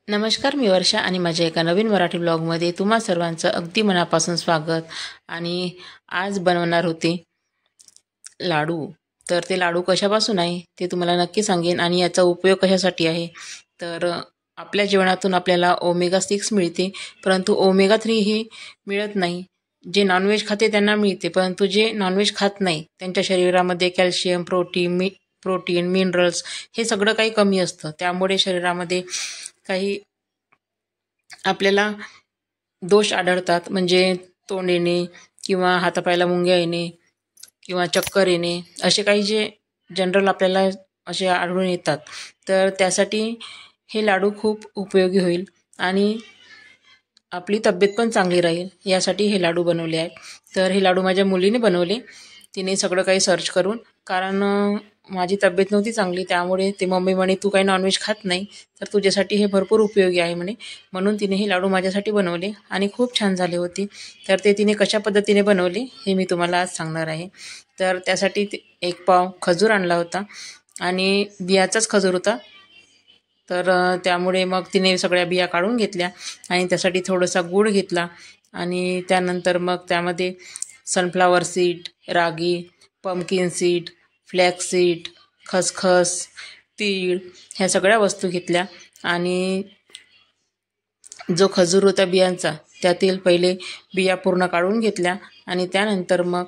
नमस्कार, मी वर्षा आणि माझ्या एका नवीन मराठी ब्लॉगमध्ये तुम्हा सर्वांचं अगदी मनापासून स्वागत. आणि आज बनवणार होते लाडू. तर ते लाडू कशापासून आहे ते तुम्हाला नक्की सांगेन आणि याचा उपयोग कशासाठी आहे. तर आपल्या जेवणातून आपल्याला ओमेगा 6 मिळते, परंतु ओमेगा 3 हे मिळत नाही. जे नॉनव्हेज खाते त्यांना मिळते, परंतु जे नॉनव्हेज खात नाही त्यांच्या शरीरामध्ये कॅल्शियम, प्रोटीन, मिनरल्स हे सगळं काही कमी असतं. त्यामुळे शरीरामध्ये काही आपल्याला दोष आढळतात, म्हणजे तोंड येणे किंवा हातापायाला मुंग्या येणे किंवा चक्कर येणे, असे काही जे जनरल आपल्याला असे आढळून येतात. तर त्यासाठी हे लाडू खूप उपयोगी होईल आणि आपली तब्येत पण चांगली राहील, यासाठी हे लाडू बनवले आहेत. तर हे लाडू माझ्या मुलीने बनवले, तिने सगळं काही सर्च करून. कारण माझी तब्येत नव्हती चांगली, त्यामुळे ते मम्मी म्हणे तू काही नॉनव्हेज खात नाही, तर तुझ्यासाठी हे भरपूर उपयोगी आहे म्हणे. म्हणून तिने हे लाडू माझ्यासाठी बनवले आणि खूप छान झाले होते. तर ते तिने कशा पद्धतीने बनवले हे मी तुम्हाला आज सांगणार आहे. तर त्यासाठी 1 पाव खजूर आणला होता आणि बियाचाच खजूर होता. तर त्यामुळे मग तिने सगळ्या बिया काढून घेतल्या आणि त्यासाठी थोडासा गूळ घेतला आणि त्यानंतर मग त्यामध्ये सनफ्लावर सीड, रागी, पंपकिन सीड, फ्लॅक्स सीड, खसखस, तीळ ह्या सगळ्या वस्तू घेतल्या. आणि जो खजूर होता बियांचा, त्यातील पहिले बिया पूर्ण काढून घेतल्या आणि त्यानंतर मग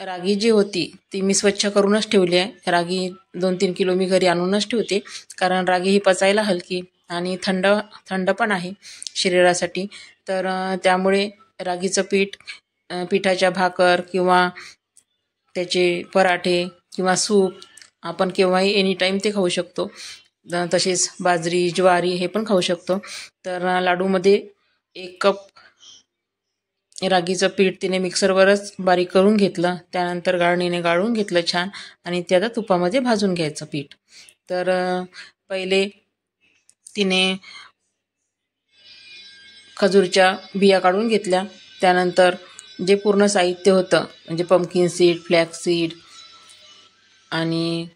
रागी जी होती ती मी स्वच्छ करूनच ठेवली आहे. रागी 2-3 किलो मी घरी आणूनच ठेवते, कारण रागी ही पचायला हलकी आणि थंड पण आहे शरीरासाठी. तर त्यामुळे रागीचं पिठाच्या भाकर किंवा त्याचे पराठे किंवा सूप आपण केव्हाही एनी टाईम ते खाऊ शकतो. तसेच बाजरी, ज्वारी हे पण खाऊ शकतो. तर लाडूमध्ये 1 कप रागीचं पीठ तिने मिक्सरवरच बारीक करून घेतलं. त्यानंतर गाळणीने गाळून घेतलं छान आणि ते आता तुपामध्ये भाजून घ्यायचं पीठ. तर पहिले तिने खजूरच्या बिया काढून घेतल्या. त्यानंतर जे पूर्ण साहित्य होतं, म्हणजे पंपकिन सीड, फ्लॅक्स सीड आणि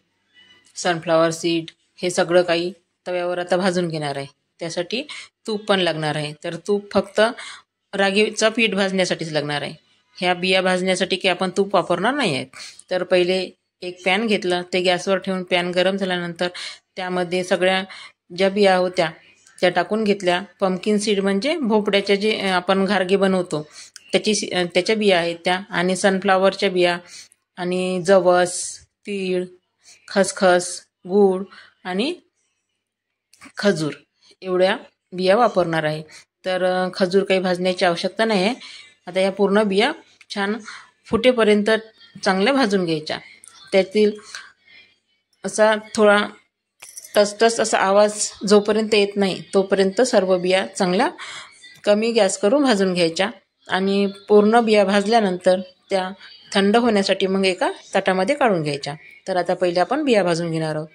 सनफ्लावर सीड, हे सगळं काही तव्यावर आता भाजून घेणार आहे. त्यासाठी तूप पण लागणार आहे. तर तूप फक्त रागीचं पीठ भाजण्यासाठीच लागणार आहे. ह्या बिया भाजण्यासाठी की आपण तूप वापरणार नाही आहेत. तर पहिले एक पॅन घेतलं, ते गॅसवर ठेवून पॅन गरम झाल्यानंतर त्यामध्ये सगळ्या ज्या बिया होत्या त्या टाकून घेतल्या. पंपकिन सीड म्हणजे भोपळ्याच्या जे आपण घारगे बनवतो त्याच्या बिया आहेत त्या, आणि सनफ्लावरच्या बिया आणि जवस, तीळ, खसखस, गूळ आणि खजूर एवढ्या बिया वापरणार आहे. तर खजूर काही भाजण्याची आवश्यकता नाही आहे. आता या पूर्ण बिया छान फुटेपर्यंत चांगल्या भाजून घ्यायच्या. त्यातील असा थोडा टसटस असा आवाज जोपर्यंत येत नाही तोपर्यंत सर्व बिया चांगल्या कमी गॅस करून भाजून घ्यायच्या. आणि पूर्ण बिया भाजल्यानंतर त्या थंड होण्यासाठी मग एका ताटामध्ये काढून घ्यायच्या. तर आता पहिले आपण बिया भाजून घेणार आहोत.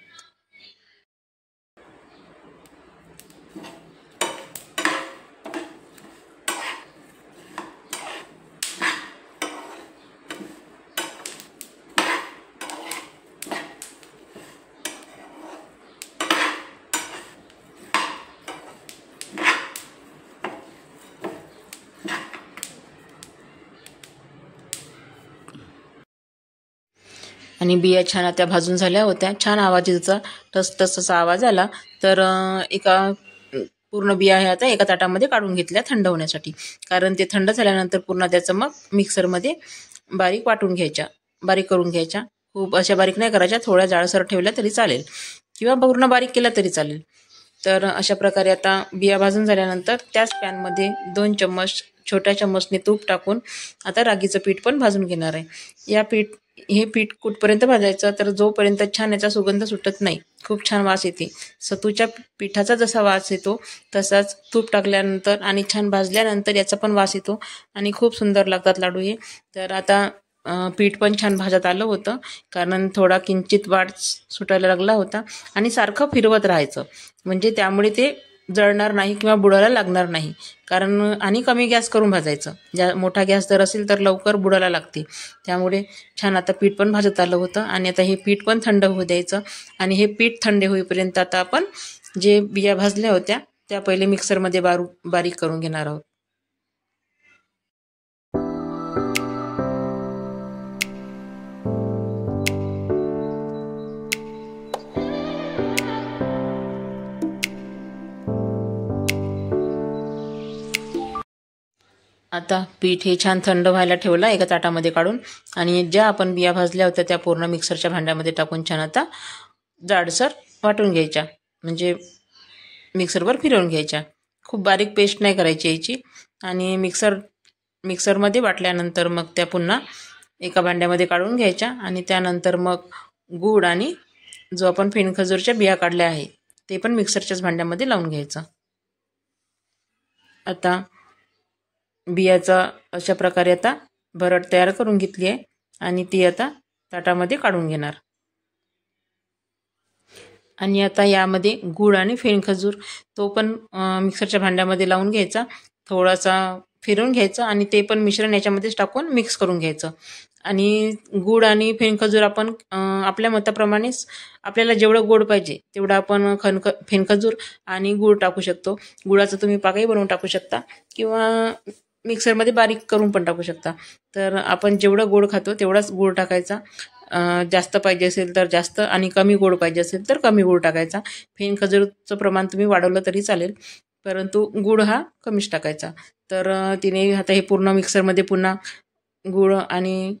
आणि बिया छान आता भाजून झाल्या होत्या. छान आवाज याचा, टस असा आवाज आला. तर एका पूर्ण बिया ह्या आता एका ताटामध्ये काढून घेतल्या थंड होण्यासाठी. कारण ते थंड झाल्यानंतर पूर्ण त्याचं मग मिक्सरमध्ये बारीक करून घ्यायच्या. खूप अशा बारीक नाही करायच्या, थोड्या जाडसर ठेवल्या तरी चालेल किंवा पूर्ण बारीक केल्या तरी चालेल. तर अशा प्रकारे आता बिया भाजून झाल्यानंतर त्याच पॅनमध्ये 2 चम्मच छोट्या चम्मचने तूप टाकून आता रागीचं पीठ पण भाजून घेणार आहे. हे पीठ कुठपर्यंत भाजायचं, तर जोपर्यंत छान याचा सुगंध सुटत नाही, खूप छान वास येते. सत्तूच्या पिठाचा जसा वास येतो तसाच तूप टाकल्यानंतर आणि छान भाजल्यानंतर याचा पण वास येतो आणि खूप सुंदर लागतात लाडू हे. तर आता पीठ पण छान भाजत आलं होतं, कारण थोडा किंचित वाट सुटायला लागला होता आणि सारखं फिरवत राहायचं, म्हणजे त्यामुळे ते जळणार नाही किंवा बुडायला लागणार नाही. कारण आणि कमी गॅस करून भाजायचं. मोठा गॅस जर असेल तर लवकर बुडायला लागते. त्यामुळे छान आता पीठ पण भाजत आलं होतं आणि आता हे पीठ पण थंड होऊ द्यायचं. आणि हे पीठ थंड होईपर्यंत आता आपण जे बिया भाजल्या होत्या त्या पहिले मिक्सरमध्ये बारीक करून घेणार आहोत. आता पीठ हे छान थंड व्हायला ठेवलं एका ताटामध्ये काढून, आणि ज्या आपण बिया भाजल्या होत्या त्या पूर्ण मिक्सरच्या भांड्यामध्ये टाकून छान आता जाडसर वाटून घ्यायच्या, म्हणजे मिक्सरवर फिरवून घ्यायच्या. खूप बारीक पेस्ट नाही करायची याची. आणि मिक्सरमध्ये वाटल्यानंतर मग त्या पुन्हा एका भांड्यामध्ये काढून घ्यायच्या, आणि त्यानंतर मग गूळ आणि जो आपण फेणखजूरच्या बिया काढल्या आहे ते पण मिक्सरच्याच भांड्यामध्ये लावून घ्यायचं. आता बियाचा अशा प्रकारे आता भरड तयार करून घेतली आहे, आणि ती आता ताटामध्ये काढून घेणार. आणि आता यामध्ये गूळ आणि फेणखजूर तो पण मिक्सरच्या भांड्यामध्ये लावून घ्यायचा, थोडासा फिरवून घ्यायचं, आणि ते पण मिश्रण याच्यामध्येच टाकून मिक्स करून घ्यायचं. आणि गूळ आणि फेणखजूर आपण आपल्या मताप्रमाणेच आपल्याला जेवढं गोड पाहिजे तेवढं आपण फेणखजूर आणि गूळ टाकू शकतो. गुळाचं तुम्ही पाकही बनवून टाकू शकता, किंवा मिक्सरमध्ये बारीक करून पण टाकू शकता. तर आपण जेवढं गोड खातो तेवढाच गूळ टाकायचा. जास्त पाहिजे असेल तर जास्त, आणि कमी गोड पाहिजे असेल तर कमी गूळ टाकायचा. फेणखजूरचं प्रमाण तुम्ही वाढवलं तरी चालेल, परंतु गूळ हा कमीच टाकायचा. तर तिने आता हे पूर्ण मिक्सरमध्ये पुन्हा गूळ आणि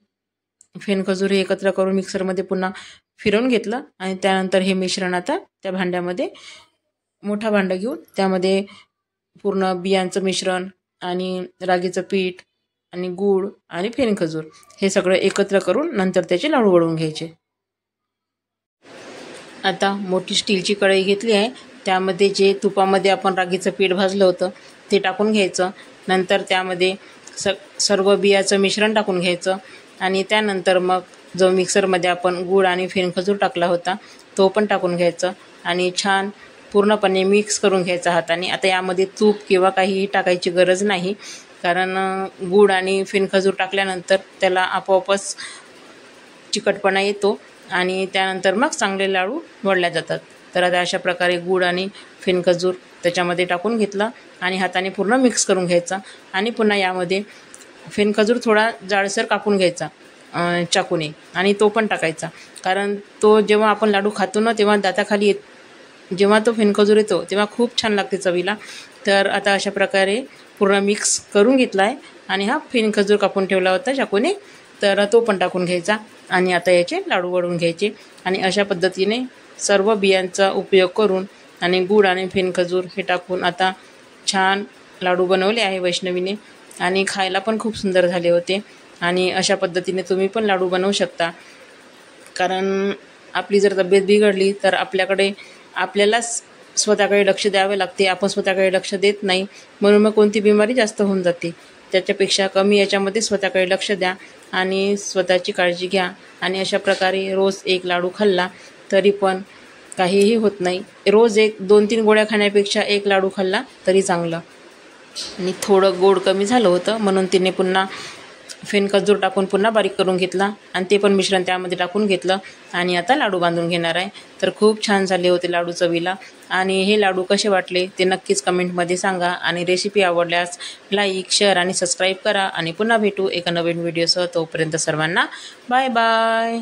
फेणखजूर हे एकत्र करून मिक्सरमध्ये पुन्हा फिरवून घेतलं, आणि त्यानंतर हे मिश्रण आता त्या भांड्यामध्ये, मोठा भांडं घेऊन त्यामध्ये पूर्ण बियांचं मिश्रण आणि रागीचं पीठ आणि गूळ आणि फेणखजूर हे सगळं एकत्र करून नंतर त्याचे लाडू वळवून घ्यायचे. आता मोठी स्टीलची कढई घेतली आहे, त्यामध्ये जे तुपामध्ये आपण रागीचं पीठ भाजलं होतं ते टाकून घ्यायचं. नंतर त्यामध्ये सर्व बियाचं मिश्रण टाकून घ्यायचं, आणि त्यानंतर मग जो मिक्सरमध्ये आपण गूळ आणि फेणखजूर टाकला होता तो पण टाकून घ्यायचं, आणि छान पूर्णपणे मिक्स करून घ्यायचा हाताने. आता यामध्ये तूप किंवा काहीही टाकायची गरज नाही, कारण गूळ आणि फेणखजूर टाकल्यानंतर त्याला आपोआपच चिकटपणा येतो, आणि त्यानंतर मग चांगले लाडू वळल्या जातात. तर आता अशा प्रकारे गूळ आणि फेणखजूर त्याच्यामध्ये टाकून घेतला, आणि हाताने पूर्ण मिक्स करून घ्यायचा. आणि पुन्हा यामध्ये फेणखजूर थोडा जाडसर कापून घ्यायचा चाकूने, आणि तो पण टाकायचा, कारण तो जेव्हा आपण लाडू खातो ना तेव्हा दाताखाली जेव्हा तो फेणखजूर येतो तेव्हा खूप छान लागते चवीला. तर आता अशा प्रकारे पूर्ण मिक्स करून घेतला आहे, आणि हा फेणखजूर कापून ठेवला होता चाकूने तर तो पण टाकून घ्यायचा, आणि आता याचे लाडू वळवून घ्यायचे. आणि अशा पद्धतीने सर्व बियांचा उपयोग करून आणि गूळ आणि फेणखजूर हे टाकून आता छान लाडू बनवले आहे वैष्णवीने, आणि खायला पण खूप सुंदर झाले होते. आणि अशा पद्धतीने तुम्ही पण लाडू बनवू शकता, कारण आपली जर तब्येत बिघडली तर आपल्यालाच स्वतःकडे लक्ष द्यावे लागते. आपण स्वतःकडे लक्ष देत नाही, म्हणून मग कोणती बिमारी जास्त होऊन जाते. त्याच्यापेक्षा कमी याच्यामध्ये स्वतःकडे लक्ष द्या आणि स्वतःची काळजी घ्या. आणि अशा प्रकारे रोज एक लाडू खाल्ला तरी पण काहीही होत नाही. रोज 2-3 गोळ्या खाण्यापेक्षा एक लाडू खाल्ला तरी चांगलं. आणि थोडं गोड कमी झालं होतं म्हणून तिने पुन्हा फेणखजूर टाकून पुन्हा बारीक करून घेतला, आणि ते पण मिश्रण त्यामध्ये टाकून घेतलं, आणि आता लाडू बांधून घेणार आहे. तर खूप छान झाले होते लाडू चवीला. आणि हे लाडू कसे वाटले ते नक्कीच कमेंटमध्ये सांगा, आणि रेसिपी आवडल्यास लाईक, शेअर आणि सबस्क्राईब करा. आणि पुन्हा भेटू एका नवीन व्हिडिओसह. तोपर्यंत सर्वांना बाय बाय.